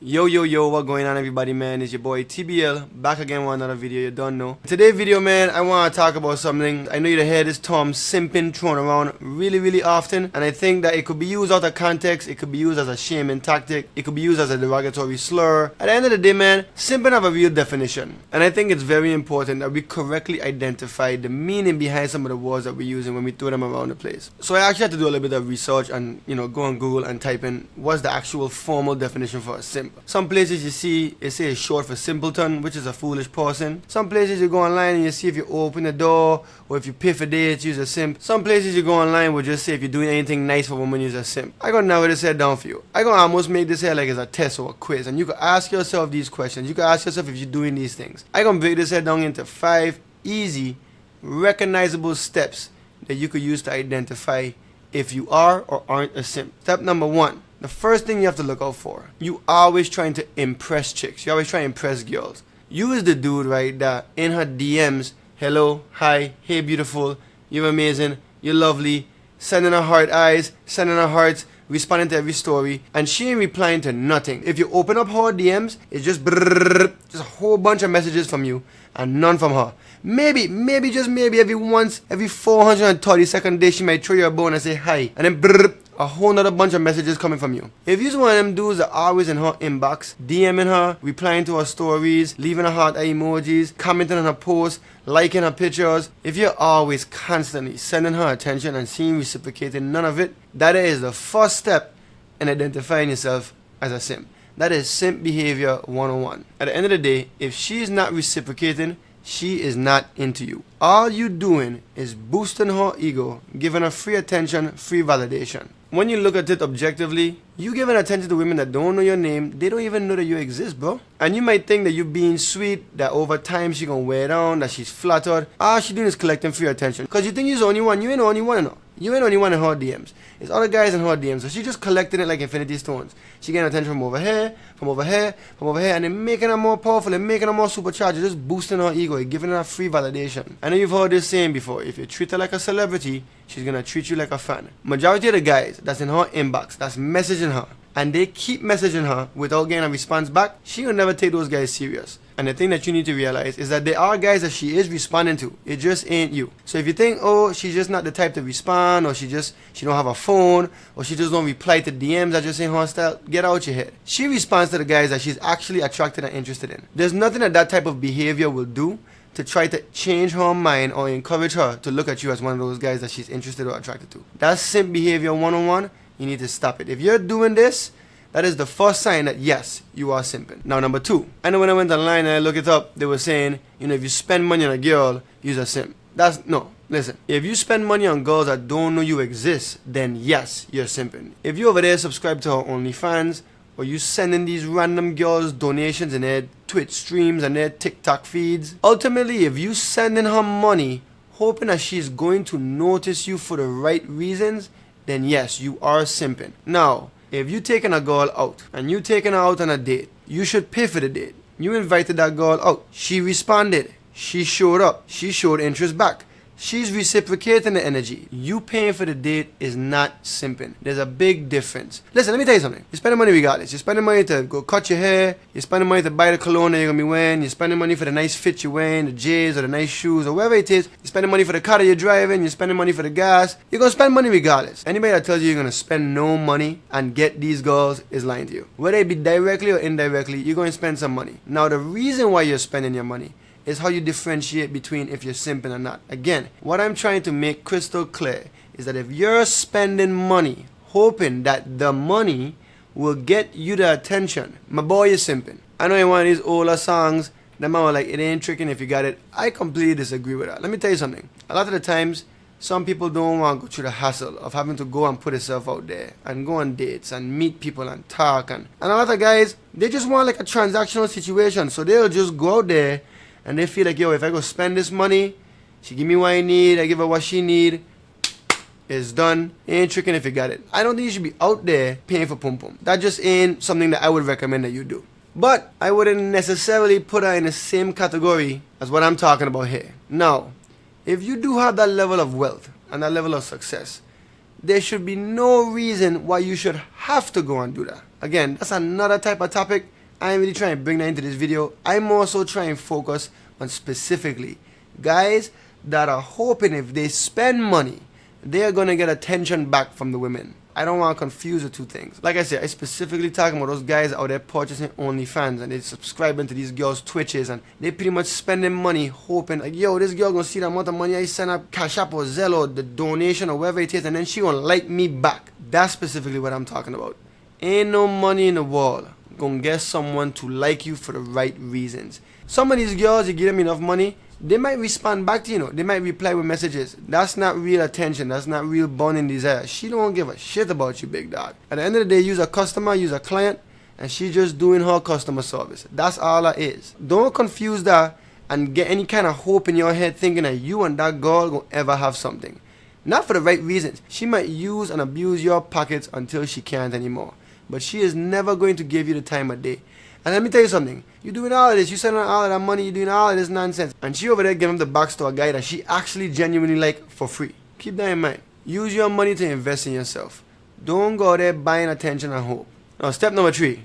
Yo, yo, yo, what going on, everybody, man? It's your boy TBL, back again with another video you don't know. Today's video, man, I want to talk about something. I know you hear this term simping thrown around really often, and I think that it could be used out of context, it could be used as a shaming tactic, it could be used as a derogatory slur. At the end of the day, man, simping have a real definition, and I think it's very important that we correctly identify the meaning behind some of the words that we're using when we throw them around the place. So I actually had to do a little bit of research and, go on Google and type in what's the actual formal definition for a simp. Some places you see it says short for simpleton, which is a foolish person. Some places you go online and you see if you open the door or if you pay for dates, use a simp. Some places you go online will just say if you're doing anything nice for women, use a simp. I gonna narrow this head down for you. I gonna almost make this head like it's a test or a quiz, and you can ask yourself these questions. You can ask yourself if you're doing these things. I gonna break this head down into 5 easy, recognizable steps that you could use to identify if you are or aren't a simp. Step number 1. The first thing you have to look out for. You always trying to impress chicks. You always try to impress girls. You is the dude, right, that in her DMs, hello, hi, hey beautiful, you're amazing, you're lovely, sending her heart eyes, sending her hearts, responding to every story, and she ain't replying to nothing. If you open up her DMs, it's just just a whole bunch of messages from you and none from her. Maybe every 430-second day she might throw you a bone and say hi, and then a whole nother bunch of messages coming from you. If you're one of them dudes that are always in her inbox, DMing her, replying to her stories, leaving her heart emojis, commenting on her posts, liking her pictures, if you're always constantly sending her attention and seeing reciprocating none of it, that is the first step in identifying yourself as a simp. That is simp behavior 101. At the end of the day, if she's not reciprocating, she is not into you. All you doing is boosting her ego, giving her free attention, free validation. When you look at it objectively, you giving attention to women that don't know your name, they don't even know that you exist, bro. And you might think that you're being sweet, that over time she gonna wear down, that she's flattered. All she doing is collecting free attention. Cause you think you're the only one, you ain't the only one, no. You ain't the only one in her DMs. It's other guys in her DMs, so she just collecting it like infinity stones. She getting attention from over here, and then making her more powerful and making her more supercharged, just boosting her ego and giving her free validation. I know you've heard this saying before, if you treat her like a celebrity, she's gonna treat you like a fan. Majority of the guys that's in her inbox, that's messaging her, and they keep messaging her without getting a response back, she will never take those guys serious. And the thing that you need to realize is that there are guys that she is responding to. It just ain't you. So if you think, oh, she's just not the type to respond, or she don't have a phone, or she just don't reply to DMs that just ain't her style, get out your head. She responds to the guys that she's actually attracted and interested in. There's nothing that type of behavior will do to try to change her mind or encourage her to look at you as one of those guys that she's interested or attracted to. That's simp behavior 101. You need to stop it. If you're doing this, that is the first sign that yes, you are simping. Now, number 2. I know when I went online and I looked it up, they were saying, if you spend money on a girl, you're a simp. Listen. If you spend money on girls that don't know you exist, then yes, you're simping. If you over there subscribe to her OnlyFans, or you sending these random girls donations in their Twitch streams and their TikTok feeds, ultimately, if you sending her money, hoping that she's going to notice you for the right reasons, then yes, you are simping. Now, if you taking a girl out and you taking her out on a date, you should pay for the date. You invited that girl out. She responded. She showed up. She showed interest back. She's reciprocating the energy. You paying for the date is not simping. There's a big difference. Listen, let me tell you something. You're spending money regardless. You're spending money to go cut your hair. You're spending money to buy the cologne that you're going to be wearing. You're spending money for the nice fit you're wearing, the J's or the nice shoes or whatever it is. You're spending money for the car that you're driving. You're spending money for the gas. You're going to spend money regardless. Anybody that tells you you're going to spend no money and get these girls is lying to you. Whether it be directly or indirectly, you're going to spend some money. Now, the reason why you're spending your money is how you differentiate between if you're simping or not. Again, what I'm trying to make crystal clear is that if you're spending money hoping that the money will get you the attention, my boy is simping. I know in one of these older songs, the man was like, it ain't tricking if you got it. I completely disagree with that. Let me tell you something. A lot of the times, some people don't want to go through the hassle of having to go and put yourself out there and go on dates and meet people and talk. And a lot of guys, they just want like a transactional situation. So they'll just go out there and they feel like, yo, if I go spend this money, she give me what I need, I give her what she need, it's done. It ain't tricking if you got it. I don't think you should be out there paying for pum pum. That just ain't something that I would recommend that you do. But I wouldn't necessarily put her in the same category as what I'm talking about here. Now, if you do have that level of wealth and that level of success, there should be no reason why you should have to go and do that. Again, that's another type of topic. I ain't really trying to bring that into this video. I'm also trying to focus on specifically guys that are hoping if they spend money, they're gonna get attention back from the women. I don't want to confuse the two things. Like I said, I specifically talking about those guys out there purchasing OnlyFans and they subscribing to these girls' Twitches and they pretty much spending money hoping like, yo, this girl gonna see the amount of money I send up, Cash App or Zelle or the donation or whatever it is, and then she gonna like me back. That's specifically what I'm talking about. Ain't no money in the world gonna get someone to like you for the right reasons. Some of these girls, you give them enough money, they might respond back to you, they might reply with messages. That's not real attention. That's not real bonding desire. She don't give a shit about you, big dog. At the end of the day, you's a customer, you's a client, and she's just doing her customer service. That's all that is. Don't confuse that and get any kind of hope in your head thinking that you and that girl gonna ever have something. Not for the right reasons. She might use and abuse your pockets until she can't anymore. But she is never going to give you the time of day. And let me tell you something, you're doing all of this, you're sending all of that money, you're doing all of this nonsense, and she over there giving the box to a guy that she actually genuinely like for free. Keep that in mind. Use your money to invest in yourself. Don't go there buying attention and hope. Now step number 3,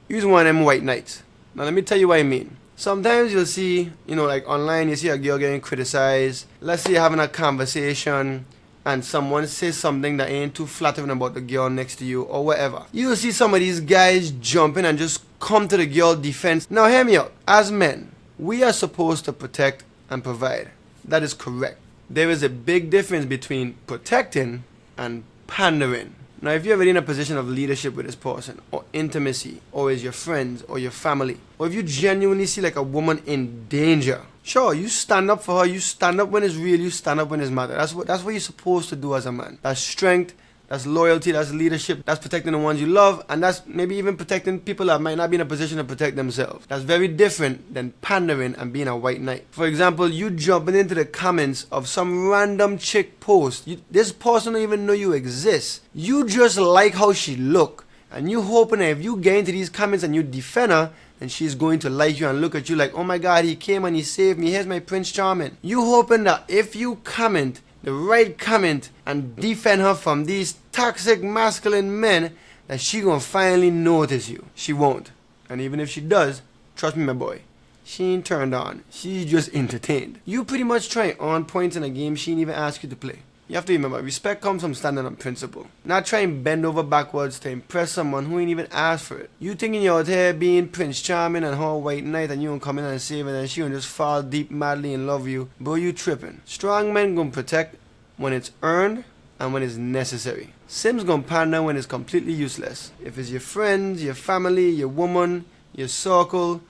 use one of them white knights. Now let me tell you what I mean. Sometimes you'll see, like online, you see a girl getting criticized. Let's say you're having a conversation and someone says something that ain't too flattering about the girl next to you or whatever. You'll see some of these guys jumping and just come to the girl's defense. Now hear me out. As men, we are supposed to protect and provide. That is correct. There is a big difference between protecting and pandering. Now if you're already in a position of leadership with this person, or intimacy, or as your friends, or your family, or if you genuinely see like a woman in danger, sure, you stand up for her, you stand up when it's real, you stand up when it's matter. That's what you're supposed to do as a man. That's strength, that's loyalty, that's leadership, that's protecting the ones you love, and that's maybe even protecting people that might not be in a position to protect themselves. That's very different than pandering and being a white knight. For example, you jumping into the comments of some random chick post. This person don't even know you exist. You just like how she look, and you hoping that if you get into these comments and you defend her, and she's going to like you and look at you like, oh my god, he came and he saved me, here's my Prince Charming. You hoping that if you comment the right comment and defend her from these toxic masculine men, that she gonna finally notice you. She won't. And even if she does, trust me my boy, she ain't turned on. She's just entertained. You pretty much trying on points in a game she ain't even ask you to play. You have to remember, respect comes from standing on principle. Not try and bend over backwards to impress someone who ain't even asked for it. You thinking you're out here being Prince Charming and her white knight and you gonna come in and save her and she gonna just fall deep madly in love with you. Bro, you tripping. Strong men gonna protect when it's earned and when it's necessary. Simps gonna pander when it's completely useless. If it's your friends, your family, your woman, your circle,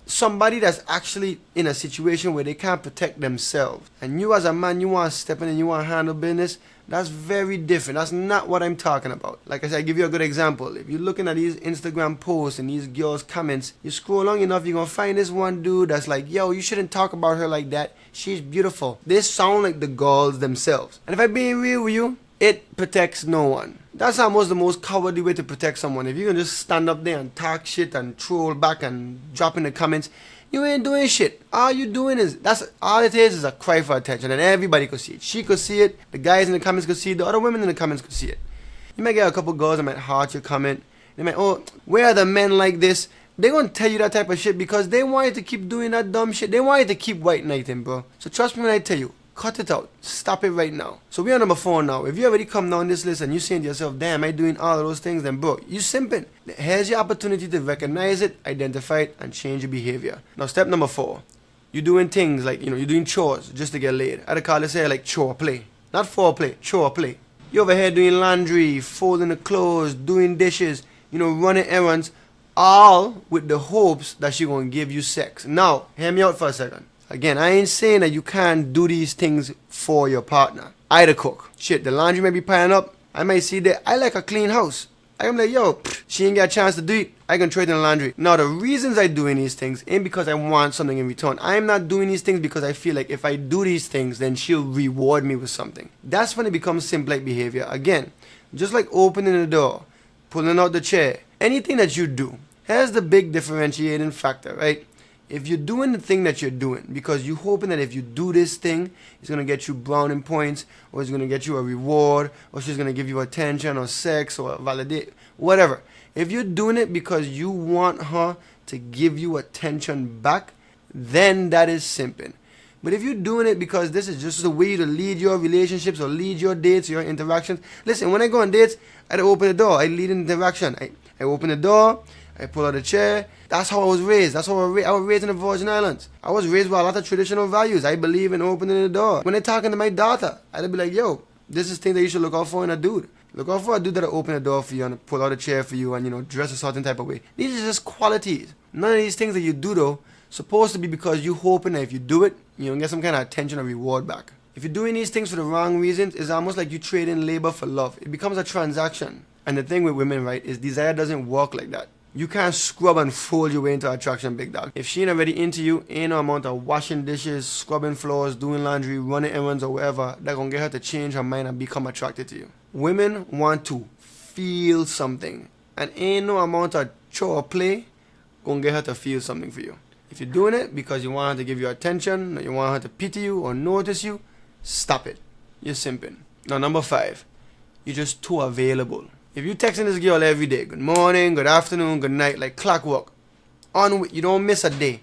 somebody that's actually in a situation where they can't protect themselves, and you as a man, you want to step in and you want to handle business, that's very different. That's not what I'm talking about. Like I said, I give you a good example. If you're looking at these Instagram posts and these girls' comments, you scroll long enough, you're going to find this one dude that's like, yo, you shouldn't talk about her like that. She's beautiful. They sound like the girls themselves. And if I'm being real with you, it protects no one. That's almost the most cowardly way to protect someone. If you can just stand up there and talk shit and troll back and drop in the comments, you ain't doing shit. All you doing is, all it is a cry for attention, and everybody could see it. She could see it, the guys in the comments could see it, the other women in the comments could see it. You might get a couple girls that might heart your comment. They might, oh, where are the men like this? They're gonna tell you that type of shit because they want you to keep doing that dumb shit. They want you to keep white knighting, bro. So trust me when I tell you, cut it out. Stop it right now. So we're on number 4 now. If you already come down this list and you're saying to yourself, damn, am I doing all of those things? Then bro, you simping. Here's your opportunity to recognize it, identify it, and change your behavior. Now step number 4. You're doing things like, you're doing chores just to get laid. I'd call this here like chore play. Not foreplay, chore play. You're over here doing laundry, folding the clothes, doing dishes, running errands, all with the hopes that she's gonna give you sex. Now, hear me out for a second. Again, I ain't saying that you can't do these things for your partner. I the cook. Shit, the laundry may be piling up. I might see that I like a clean house. I'm like, yo, she ain't got a chance to do it. I can trade in the laundry. Now, the reasons I doing these things ain't because I want something in return. I'm not doing these things because I feel like if I do these things, then she'll reward me with something. That's when it becomes simp-like behavior. Again, just like opening the door, pulling out the chair, anything that you do. Here's the big differentiating factor, right? If you're doing the thing that you're doing because you're hoping that if you do this thing, it's going to get you brownie points, or it's going to get you a reward, or she's going to give you attention or sex or validate, whatever. If you're doing it because you want her to give you attention back, then that is simping. But if you're doing it because this is just a way to lead your relationships or lead your dates, your interactions. Listen, when I go on dates, I don't open the door. I lead an interaction. I open the door. I pull out a chair. That's how I was raised. That's how I was raised in the Virgin Islands. I was raised with a lot of traditional values. I believe in opening the door. When they're talking to my daughter, I'd be like, yo, this is thing that you should look out for in a dude. Look out for a dude that'll open the door for you and pull out a chair for you and, dress a certain type of way. These are just qualities. None of these things that you do, though, supposed to be because you hoping that if you do it, you get some kind of attention or reward back. If you're doing these things for the wrong reasons, it's almost like you trading labor for love. It becomes a transaction. And the thing with women, right, is desire doesn't work like that. You can't scrub and fold your way into attraction, big dog. If she ain't already into you, ain't no amount of washing dishes, scrubbing floors, doing laundry, running errands or whatever, that gonna get her to change her mind and become attracted to you. Women want to feel something. And ain't no amount of chore play gonna get her to feel something for you. If you're doing it because you want her to give you attention, or you want her to pity you or notice you, stop it. You're simping. Now, number 5, you're just too available. If you're texting this girl every day, good morning, good afternoon, good night, like clockwork, you don't miss a day,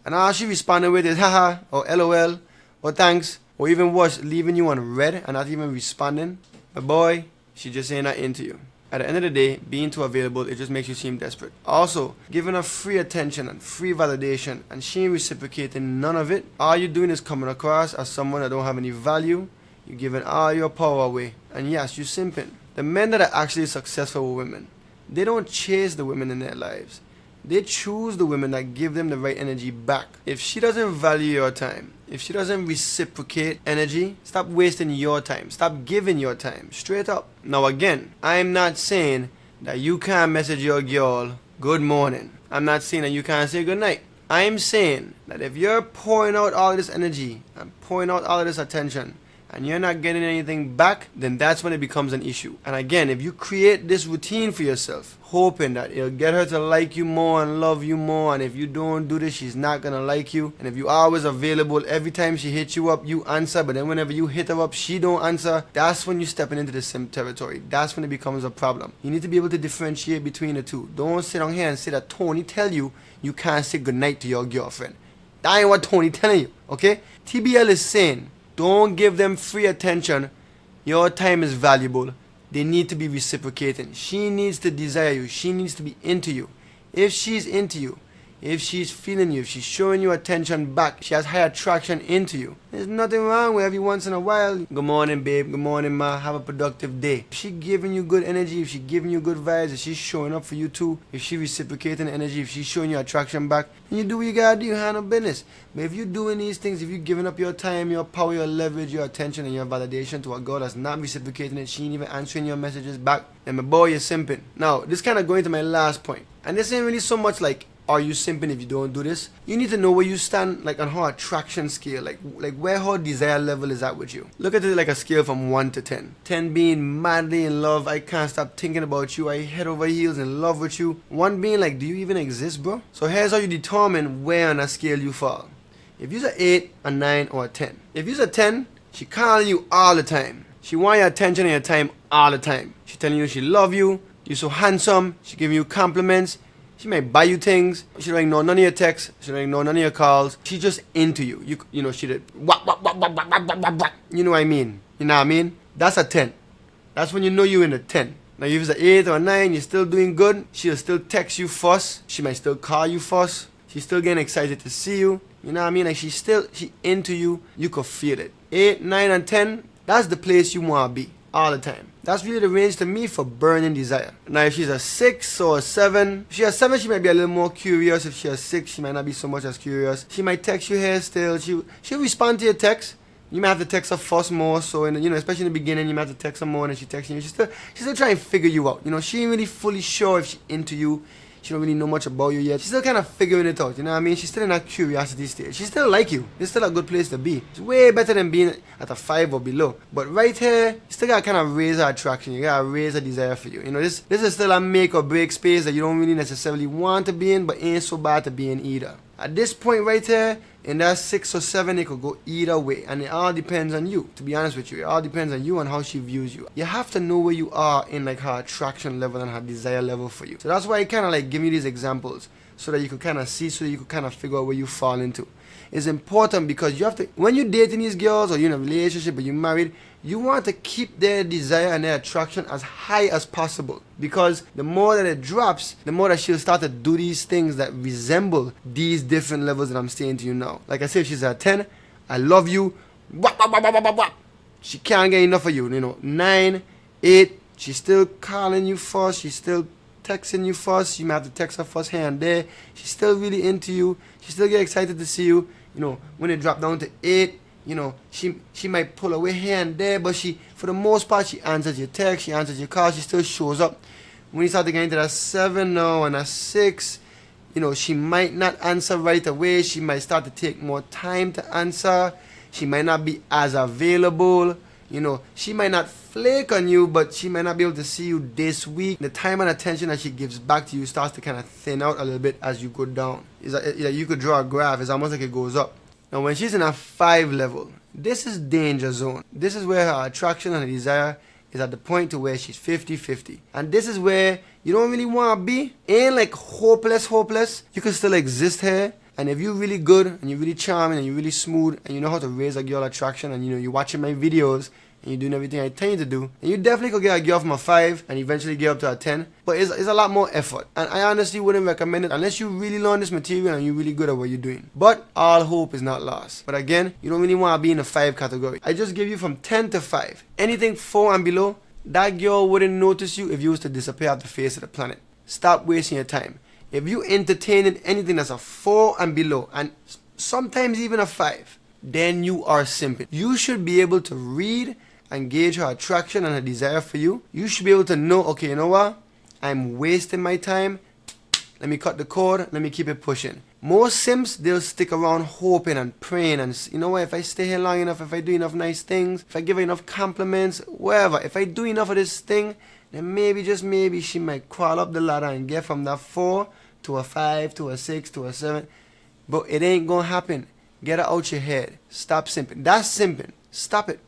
and all she responded with is haha, or lol, or thanks, or even worse, leaving you on red and not even responding, but boy, she just ain't not into you. At the end of the day, being too available, it just makes you seem desperate. Also, giving her free attention and free validation, and she ain't reciprocating none of it, all you're doing is coming across as someone that don't have any value. You're giving all your power away, and yes, you're simping. The men that are actually successful with women, they don't chase the women in their lives. They choose the women that give them the right energy back. If she doesn't value your time, if she doesn't reciprocate energy, stop wasting your time. Stop giving your time. Straight up. Now again, I'm not saying that you can't message your girl good morning. I'm not saying that you can't say good night. I'm saying that if you're pouring out all of this energy and pouring out all of this attention, and you're not getting anything back, then that's when it becomes an issue. And again, if you create this routine for yourself, hoping that it'll get her to like you more and love you more, and if you don't do this, she's not gonna like you, and if you're always available, every time she hits you up, you answer, but then whenever you hit her up, she don't answer, that's when you're stepping into the simp territory. That's when it becomes a problem. You need to be able to differentiate between the two. Don't sit on here and say that Tony tell you you can't say goodnight to your girlfriend. That ain't what Tony telling you, okay? TBL is saying, don't give them free attention. Your time is valuable. They need to be reciprocating. She needs to desire you. She needs to be into you. If she's into you, if she's feeling you, if she's showing you attention back, she has high attraction into you, there's nothing wrong with every once in a while, good morning babe, good morning ma, have a productive day. If she giving you good energy, if she giving you good vibes, if she's showing up for you too, if she reciprocating energy, if she's showing you attraction back, then you do what you gotta do, you handle business. But if you're doing these things, if you're giving up your time, your power, your leverage, your attention and your validation to a girl that's not reciprocating it, she ain't even answering your messages back, then my boy, you're simping. Now, this kind of going to my last point, and this ain't really so much like are you simping if you don't do this? You need to know where you stand, like on her attraction scale, like where her desire level is at with you. Look at it like a scale from 1 to 10. 10 being madly in love, I can't stop thinking about you, I head over heels in love with you. 1 being like, do you even exist, bro? So here's how you determine where on a scale you fall. If you're an 8, a 9, or a 10. If you're a 10, she calling you all the time. She want your attention and your time all the time. She telling you she love you, you're so handsome, she giving you compliments. She might buy you things. She don't ignore none of your texts. She don't ignore none of your calls. She's just into you. You know, she did whack, whack, whack, whack, whack, whack, whack, whack. You know what I mean? You know what I mean? That's a 10. That's when you know you're in a 10. Now, if it's an 8 or a 9, you're still doing good. She'll still text you first. She might still call you first. She's still getting excited to see you. You know what I mean? Like, she into you. You could feel it. 8, 9, and 10, that's the place you want to be all the time. That's really the range to me for burning desire. Now, if she's a 6 or a 7, if she's a 7, she might be a little more curious. If she's a 6, she might not be so much as curious. She might text you here still. She'll respond to your text. You might have to text her first more. So, especially in the beginning, you might have to text her more, and then she texting you. She's still trying to figure you out. She ain't really fully sure if she's into you. She don't really know much about you yet. She's still kind of figuring it out, you know what I mean? She's still in that curiosity stage. She still like you. It's still a good place to be. It's way better than being at a 5 or below. But right here, you still gotta kind of raise her attraction. You gotta raise her desire for you. This is still a make or break space that you don't really necessarily want to be in, but ain't so bad to be in either. At this point right here, in that 6 or 7, it could go either way, and it all depends on you. To be honest with you, it all depends on you and how she views you. You have to know where you are in like her attraction level and her desire level for you. So that's why I kind of like give you these examples, so that you could kind of see, so that you could kind of figure out where you fall into. It's important because you have to, when you're dating these girls or you're in a relationship or you're married, you want to keep their desire and their attraction as high as possible, because the more that it drops, the more that she'll start to do these things that resemble these different levels that I'm saying to you now. Like I said, if she's at 10, I love you, wap, wap, wap, wap, wap, wap. She can't get enough of you. 9, 8, she's still calling you first, she's still texting you first, you might have to text her first here and there, she's still really into you, she still get excited to see you. When it drop down to 8, she might pull away here and there, but she, for the most part, she answers your text, she answers your call, she still shows up. When you start to get into that 7 now and that 6, she might not answer right away, she might start to take more time to answer, she might not be as available, she might not flake on you, but she might not be able to see you this week. The time and attention that she gives back to you starts to kind of thin out a little bit as you go down. It's like you could draw a graph, it's almost like it goes up. Now when she's in a 5 level, this is danger zone. This is where her attraction and her desire is at the point to where she's 50-50. And this is where you don't really want to be. Ain't like hopeless. You can still exist here. And if you're really good and you're really charming and you're really smooth and you know how to raise a girl attraction, and you're watching my videos and you're doing everything I tell you to do, and you definitely could get a girl from a 5 and eventually get up to a 10. But it's a lot more effort, and I honestly wouldn't recommend it unless you really learn this material and you're really good at what you're doing. But all hope is not lost. But again, you don't really want to be in the 5 category. I just give you from 10 to 5. Anything 4 and below, that girl wouldn't notice you if you was to disappear off the face of the planet. Stop wasting your time. If you entertain anything that's a 4 and below, and sometimes even a 5, then you are simping. You should be able to read and gauge her attraction and her desire for you. You should be able to know, okay, you know what? I'm wasting my time. Let me cut the cord. Let me keep it pushing. Most simps, they'll stick around hoping and praying, and you know what? If I stay here long enough, if I do enough nice things, if I give her enough compliments, whatever, if I do enough of this thing, then maybe, just maybe, she might crawl up the ladder and get from that 4 to a 5 to a 6 to a 7. But it ain't gonna happen. Get it out your head. Stop simping. That's simping. Stop it.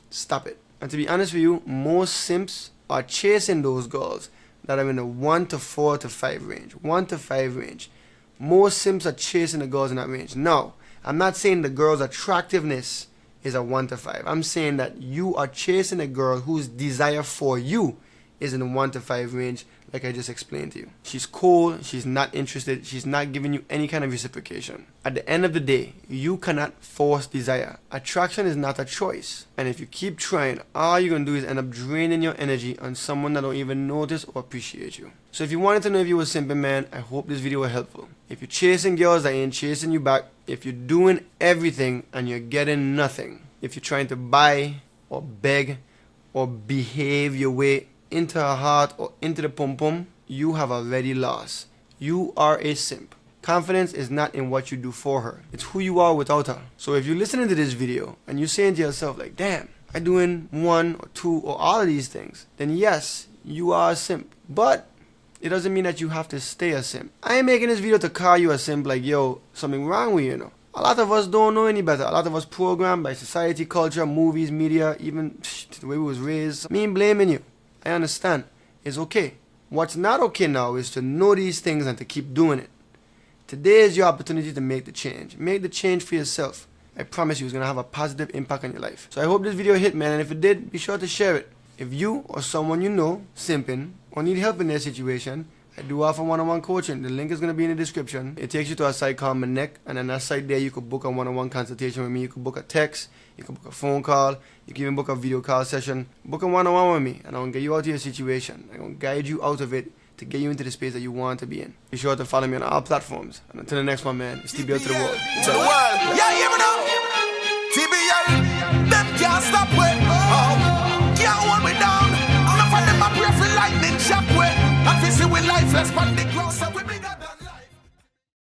Stop it. And to be honest with you, most simps are chasing those girls that are in the 1 to 4 to 5 range. 1 to 5 range. Most simps are chasing the girls in that range. No, I'm not saying the girl's attractiveness is a 1 to 5. I'm saying that you are chasing a girl whose desire for you is in the 1 to 5 range, like I just explained to you. She's cold, she's not interested, she's not giving you any kind of reciprocation. At the end of the day, you cannot force desire. Attraction is not a choice. And if you keep trying, all you're going to do is end up draining your energy on someone that don't even notice or appreciate you. So if you wanted to know if you were simping, man, I hope this video was helpful. If you're chasing girls that ain't chasing you back, if you're doing everything and you're getting nothing, if you're trying to buy or beg or behave your way into her heart or into the pum-pum, you have already lost. You are a simp. Confidence is not in what you do for her. It's who you are without her. So if you're listening to this video and you're saying to yourself like, damn, I'm doing 1 or 2 or all of these things, then yes, you are a simp. But it doesn't mean that you have to stay a simp. I ain't making this video to call you a simp like, yo, something wrong with you, A lot of us don't know any better. A lot of us programmed by society, culture, movies, media, even the way we was raised. Me ain't blaming you. I understand. It's okay. What's not okay now is to know these things and to keep doing it. Today is your opportunity to make the change. Make the change for yourself. I promise you it's going to have a positive impact on your life. So I hope this video hit, man, and if it did, be sure to share it. If you or someone you know simping or need help in their situation, I do offer one-on-one coaching. The link is going to be in the description. It takes you to a site called Manek, and on that site there you could book a one-on-one consultation with me. You could book a text, you could book a phone call, you can even book a video call session. Book a one-on-one with me, and I'm going to get you out of your situation. I'm going to guide you out of it to get you into the space that you want to be in. Be sure to follow me on all platforms. And until the next one, man, it's TBL to the world. To the world. Yeah, you ever know?